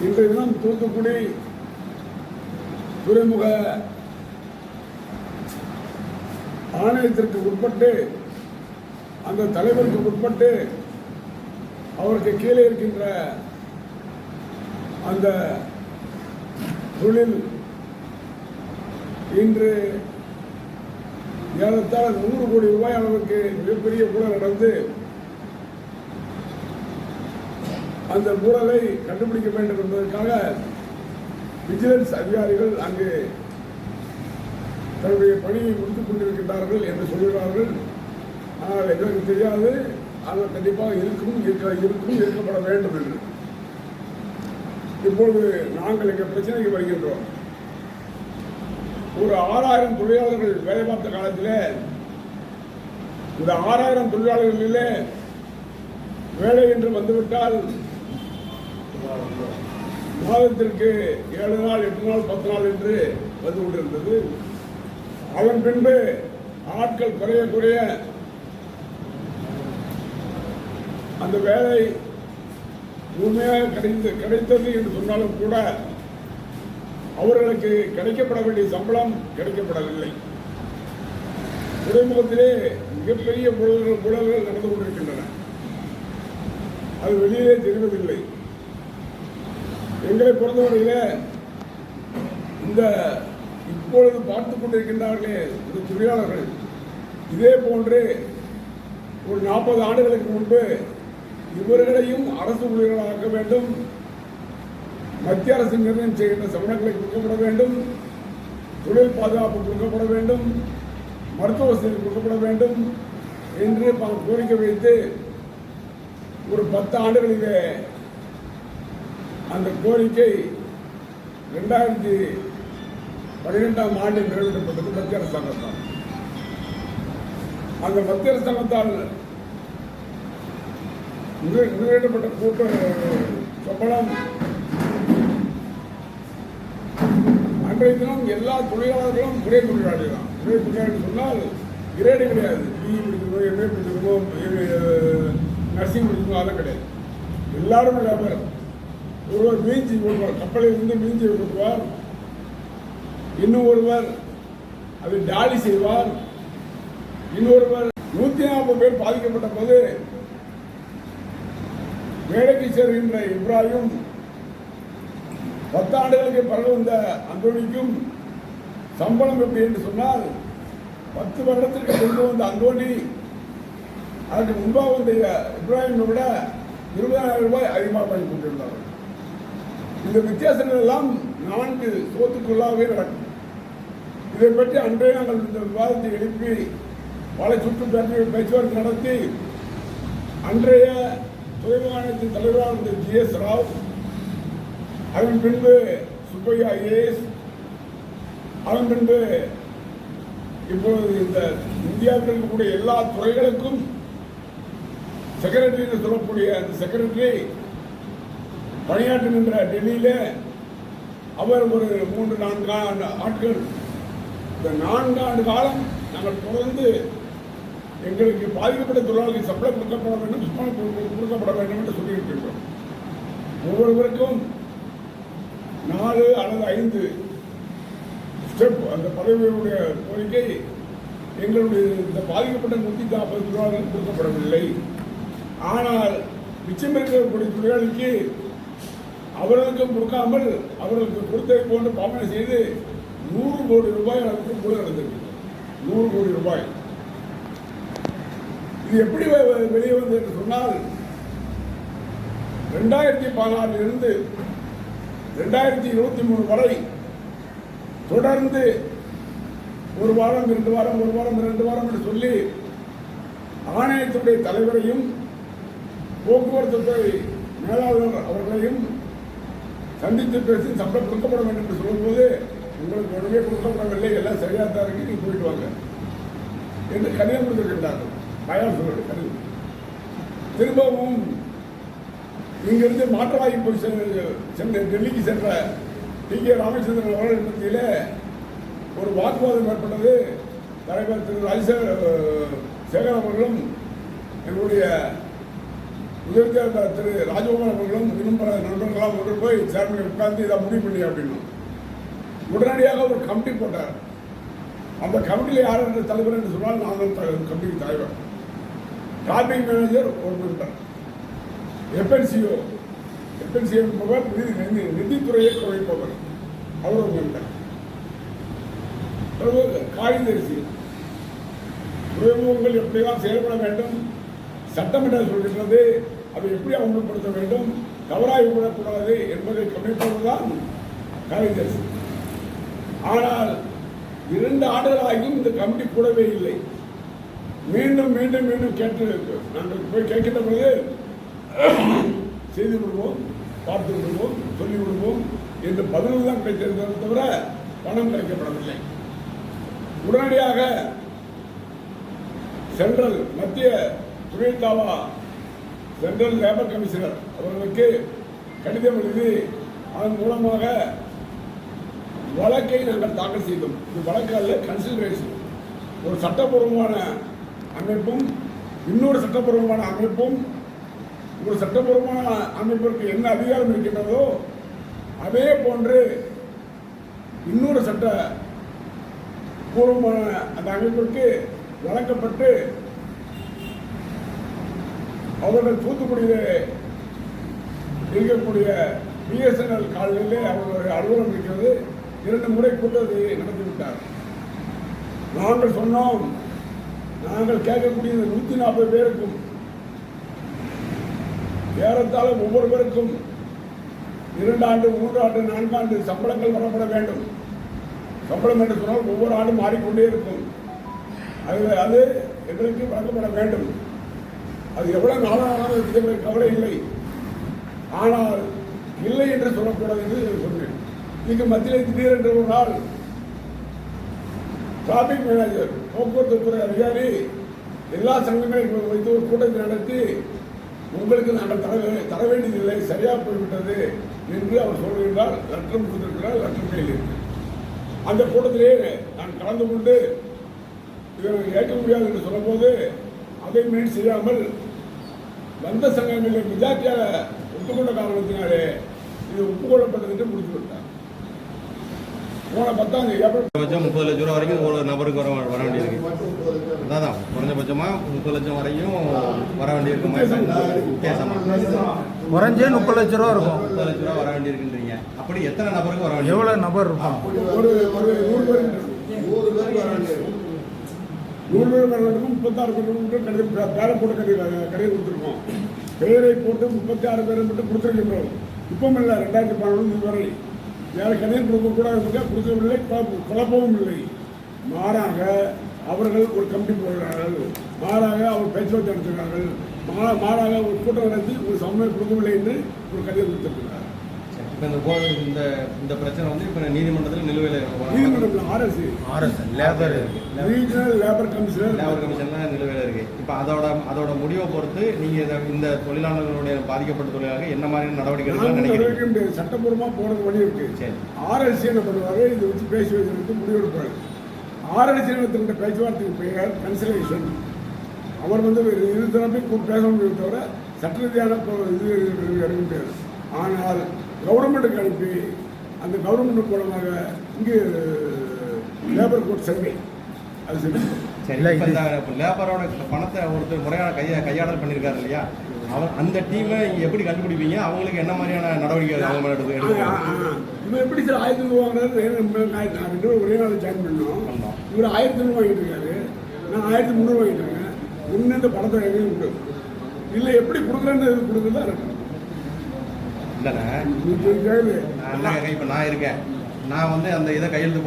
இன்றைய தினம் தூத்துக்குடி துறைமுக ஆணையத்திற்கு உட்பட்டு அந்த தலைவருக்கு உட்பட்டு அவருக்கு கீழே இருக்கின்ற அந்த தொழில் இன்று ஏறத்தாழ 100 கோடி ரூபாய் அளவுக்கு மிகப்பெரிய ஊழல் நடந்து அந்த ஊழலை கண்டுபிடிக்க வேண்டும் என்பதற்காக விஜிலன்ஸ் அதிகாரிகள் அங்கு தன்னுடைய பணியை முடித்துக் கொண்டிருக்கின்றார்கள் என்று சொல்கிறார்கள். ஆனால் எங்களுக்கு தெரியாது, அது கண்டிப்பாக இருக்கப்பட வேண்டும் என்று. இப்பொழுது நாங்கள் எங்கள் பிரச்சனைக்கு வருகின்றோம். ஒரு 6000 தொழிலாளர்கள் வேலை பார்த்த காலத்தில் இந்த 6000 தொழிலாளர்களிலே வேலை என்று வந்துவிட்டால் மாதத்திற்கு 7 நாள் 8 நாள் 10 நாள் என்று வந்து கொண்டிருந்தது. அதன் பின்பு ஆட்கள் குறைய அந்த வேலை முழுமையாக கிடைத்தது என்று சொன்னாலும் கூட அவர்களுக்கு கிடைக்கப்பட வேண்டிய சம்பளம் கிடைக்கப்படவில்லை. துறைமுகத்திலே மிகப்பெரிய ஊழல்கள் நடந்து கொண்டிருக்கின்றன. அது வெளியே தெரிவதில்லை. எங்களை பொறுத்தவரையில இந்த இப்பொழுது பார்த்துக் கொண்டிருக்கின்றார்களே இந்த தொழிலாளர்கள் இதே போன்று ஒரு 40 ஆண்டுகளுக்கு முன்பு இவர்களையும் அரசு ஊழியர்களாக்க வேண்டும், மத்திய அரசு நிர்ணயம் செய்கின்ற சம்பளங்களை கொடுக்கப்பட வேண்டும், தொழில் பாதுகாப்பு கொடுக்கப்பட வேண்டும், மருத்துவ வசதி கொடுக்கப்பட வேண்டும் என்று கோரிக்கை வைத்து ஒரு 10 ஆண்டுகளிலே அந்த கோரிக்கை 2012ஆம் ஆண்டு நிறைவேற்றப்பட்டது மத்திய அரசாங்கத்தால். அந்த மத்திய அரசாங்கத்தால் நிறைவேற்றப்பட்ட கூட்ட சம்பளம் அன்றைய தினம் எல்லா தொழிலாளர்களும் ஒரே தொழிலாளி தான். ஒரே தொழிலாளி சொன்னால் கிரேடு கிடையாது. பிஇ முடிச்சிருக்கோம், எம்ஏ முடிச்சிருக்கோம், நர்சிங் முடிச்சிருக்கோம், அதெல்லாம் கிடையாது. எல்லாரும் வியாபாரம். ஒருவர் மீஞ்சி கொடுப்பார், கப்பலில் இருந்து மீஞ்சி கொடுப்பார். இன்னும் ஒருவர் அதை டாலி செய்வார். இன்னொருவர் 140 பேர் பாதிக்கப்பட்ட போது வேலைக்கு சேர்கின்ற இப்ராஹிம் 10 ஆண்டுகளுக்கு பிறகு வந்த அந்தோனிக்கும் சம்பளம் எப்படி என்று சொன்னால் 10 வருடத்திற்கு கொண்டு வந்த அந்தோனி அதற்கு முன்பாக வந்த இப்ராஹிமை விட 20,000 ரூபாய் அதிகமாக வாங்கி கொண்டிருந்தார்கள். இந்த வித்தியாசங்கள் எல்லாம் 4 சோத்துக்குள்ளாகவே நடக்கும். இதை பற்றி அன்றே நாங்கள் இந்த விவாதத்தை எழுப்பி பல சுற்று பேச்சுவார்த்தை நடத்தி அன்றைய துறைமுக ஆணையத்தின் தலைவராக இருந்த ஜிஎஸ் ராவ், அதன் பின்பு சுப்பையா ஐஏஎஸ், அதன் பின்பு இப்போது இந்த இந்தியாவில் இருக்கக்கூடிய எல்லா துறைகளுக்கும் செக்ரட்டரி என்று சொல்லக்கூடிய அந்த செக்ரட்டரி பணியாற்றுகின்ற டெல்லியில அவர் ஒரு 3-4 ஆட்கள். இந்த 4 ஆண்டு காலம் நாங்கள் தொடர்ந்து எங்களுக்கு பாதிக்கப்பட்ட தொழிலாளர்களுக்கு சம்பளம் கொடுக்கப்பட வேண்டும் என்று சொல்லியிருக்கின்றோம். ஒவ்வொருவருக்கும் 4 அல்லது 5 ஸ்டெப் அந்த பதவியுடைய கோரிக்கை எங்களுடைய இந்த பாதிக்கப்பட்ட 140 தொழிலாளர்கள் கொடுக்கப்படவில்லை. ஆனால் மிச்சம் இருக்கக்கூடிய தொழிலாளிக்கு அவர்களுக்கும் கொடுக்காமல் அவர்களுக்கு கொடுத்ததை போன்று பாவனை செய்து 100 கோடி ரூபாய் அளவுக்கு கூட நடந்திருக்கு. 100 கோடி ரூபாய். இது எப்படி வெளியே வந்து என்று சொன்னால் 2016 இருந்து 2023 வரை தொடர்ந்து 1 வாரம் 2 வாரம் 1 வாரம் 2 வாரம் என்று சொல்லி ஆணையத்துடைய தலைவரையும் போக்குவரத்து துறை மேலாளர் அவர்களையும் சந்தித்து பேசி சம்பளம் கொடுக்கப்பட வேண்டும் என்று சொல்லும்போது உங்களுக்கு ஒன்றுமே கொடுக்கப்படவில்லை, எல்லாம் சரியாக தான் இருக்கு, நீங்க போயிட்டு வாங்க என்று கடிதம் கொடுத்திருக்கின்றார்கள். தயார் சொல்லுவது கடிதம். திரும்பவும் இங்கிருந்து மாற்றவாகி போய் சென்ற டெல்லிக்கு சென்ற டி.கே. ராமச்சந்திரன் அவர்கள் மத்தியில் ஒரு வாக்குவாதம் ஏற்பட்டது. தலைவர் திரு ராஜசேகர் அவர்களும் எங்களுடைய உதவி திரு ராஜகோபால் அவர்களும் இன்னும் பல நண்பர்களால் ஒன்று போய் போய் சேர்மனை உட்கார்ந்து இதை முடிவு பண்ணி அப்படின்னு உடனடியாக ஒரு கமிட்டி போட்டார். அந்த கமிட்டியில் யார் என்று தலைவர் என்று சொன்னால் நான் தான் கமிட்டிக்கு தலைவர். டிராபிக் மேனேஜர் ஒரு மெம்பர், எஃப்என்சிஓ என்பவர் நிதித்துறையை குறைப்பவர், அவர் ஒரு மெம்பர். காய்கறி துறைமுகங்கள் எப்படிலாம் செயல்பட வேண்டும், சட்டமன்றம் சொல்கின்றது, அதை எப்படி அமல்படுத்த வேண்டும், தவறாய் விடக்கூடாது என்பதை கவனிப்பதுதான் காய்கறி. ஆனால் 2 ஆண்டுகளாகியும் இந்த கமிட்டி கூடவே இல்லை. மீண்டும் மீண்டும் மீண்டும் கேட்டு நாங்கள் போய் கேட்கின்ற பொழுது செய்து விடுவோம், பார்த்து விடுவோம், சொல்லி விடுவோம் என்று பதில் தான் கிடைத்திருந்ததை தவிர பணம் கிடைக்கப்படவில்லை. உடனடியாக சென்ட்ரல் மத்திய தொழிற்சாவா சென்ட்ரல் லேபர் கமிஷனர் அவர்களுக்கு கடிதம் எழுதி அதன் மூலமாக வழக்கை நாங்கள் தாக்கல் செய்தோம். இது வழக்கல்ல, கன்சிடரேஷன். ஒரு சட்டப்பூர்வமான அமைப்பும் இன்னொரு சட்டப்பூர்வமான அமைப்பும், ஒரு சட்டப்பூர்வமான அமைப்பிற்கு என்ன அதிகாரம் இருக்கின்றதோ அதே போன்று இன்னொரு சட்ட பூர்வமான அந்த அமைப்பிற்கு வழங்கப்பட்டு அவர்கள் தூத்துக்குடியில் இருக்கக்கூடிய பிஎஸ்என்எல் காலையிலே அவர்களுடைய அலுவலகம் இருக்கிறது. 2 முறை கூட்டத்தை நடத்திவிட்டார். நாங்கள் சொன்னோம், நாங்கள் கேட்கக்கூடிய 140 பேருக்கும் ஏறத்தாழ ஒவ்வொரு பேருக்கும் 2 ஆண்டு, 3 ஆண்டு, 4 ஆண்டு சம்பளங்கள் வரப்பட வேண்டும். சம்பளம் என்று சொன்னால் ஒவ்வொரு ஆண்டும் மாறிக்கொண்டே இருக்கும். அது எங்களுக்கு வழங்கப்பட வேண்டும். அது எவ்வளவு நாளானாலும் எங்களுக்கு கவலை இல்லை. ஆனால் இல்லை என்று சொல்லக்கூடாது என்று சொன்னேன். இங்கு மத்தியில் திடீரென்று ஒரு நாள் டிராபிக் மேனேஜர், போக்குவரத்து துறை அதிகாரி எல்லா சங்கங்களையும் வைத்து ஒரு கூட்டத்தை நடத்தி உங்களுக்கு நாங்கள் தர வேண்டியதில்லை, சரியாக போய்விட்டது என்று அவர் சொல்கிறார். லட்சம் கொடுத்திருக்கிறார், லட்சம் கையில் இருக்கு. அந்த கூட்டத்திலே நான் கலந்து கொண்டு இதை ஏற்க முடியாது என்று சொல்லும்போது அதை மீன் செய்யாமல் வந்த சங்கங்களை மெஜாரிட்டியாக ஒத்துக்கொண்ட காரணத்தினாலே இது ஒப்புக்கொள்ளப்பட்டது என்று முடித்து விட்டார். போன 10ஆம் தேதி குறைஞ்சபட்சம் 30 லட்சம் ரூபா வரைக்கும் ஒரு நபருக்கு வர வேண்டியிருக்கு. அதான் குறைஞ்சபட்சமா 30 லட்சம் வரையும் வர வேண்டியிருக்கு. குறைஞ்சே 30 லட்சம் ரூபா இருக்கும். 30 லட்சம் ரூபா வர வேண்டியிருக்குன்றீங்க. அப்படி எத்தனை நபருக்கு வர வேண்டிய? எவ்வளவு நபர் இருக்கும்? ஒரு 100 பேர் வர வேண்டிய 100 பேர் வர வேண்டும். 36 பேர் பேரை போட்டு கடையை கொடுத்துருக்கோம். பெயரை போட்டு 36 பேரை மட்டும் கொடுத்துருக்கின்றோம். இப்பவும் இல்லை, 2012 இதுவரை யாரும் கடையில் கொடுக்கக்கூடாது, கொடுக்கவில்லை, குழப்பமும் இல்லை. மாறாக அவர்கள் ஒரு கமிட்டி போடுகிறார்கள், மாறாக அவர் பேச்சுவார்த்தை நடத்துகிறார்கள், மாறாக ஒரு கூட்டம் நடத்தி ஒரு சமயம் கொடுக்கவில்லை என்று ஒரு கடிதம் கொடுத்திருக்கிறார். இப்போ இந்த பிரச்சனை வந்து இப்போ நீதிமன்றத்தில் நீதிமன்றத்தில் RS லேபர் ரீஜனல் லேபர் கமிஷன்லாம் நிலுவையில் இருக்கு. இப்போ அதோட முடிவை பொறுத்து நீங்க இந்த தொழிலாளர்களுடைய பாதிக்கப்பட்ட தொழிலாளர்கள் என்ன மாதிரியான நடவடிக்கைகள் நினைக்கிறீங்க? சட்டப்பூர்வமாக போறது வழி இருக்கு. RS என்ன பண்ணுவாரு, இதை வச்சு பேசி வைக்கிறது முடிவெடுப்பாரு. RS நடத்துகின்ற பேச்சுவார்த்தைக்கு பெயர் கன்சிலேஷன். அவர் வந்து இரு தரப்பையும் பேச முடியும் தவிர சட்ட ரீதியான இது எடுக்க முடியாது. ஆனால் கவர்மெண்ட்டுக்கு அனுப்பி அந்த கவர்மெண்ட் மூலமாக இங்கு லேபர் கோர்ட் சர்வே அது சரி. லேபரோட பணத்தை ஒருத்தர் முறையான கையாடல் பண்ணியிருக்காரு இல்லையா, அவர் அந்த டீமை எப்படி கண்டுபிடிப்பீங்க? அவங்களுக்கு என்ன மாதிரியான நடவடிக்கை அவங்க இவன் எப்படி சார் 1500 வாங்குறாரு? நான் 2 பேரும் ஒரே நாள் ஜாயின் பண்ணோம். இவர் 1500 வாங்கிட்டு இருக்காரு, நான் 1300 வாங்கிட்டு இருக்கேன். ஒன்று இந்த பணத்தை எங்கேயும் உண்டு இல்லை, எப்படி கொடுக்குறேன்னு கொடுக்குறதா இருக்கு. இல்லைண்ணே, இப்போ நான் இருக்கேன், நான் வந்து அந்த இதை கையெழுத்து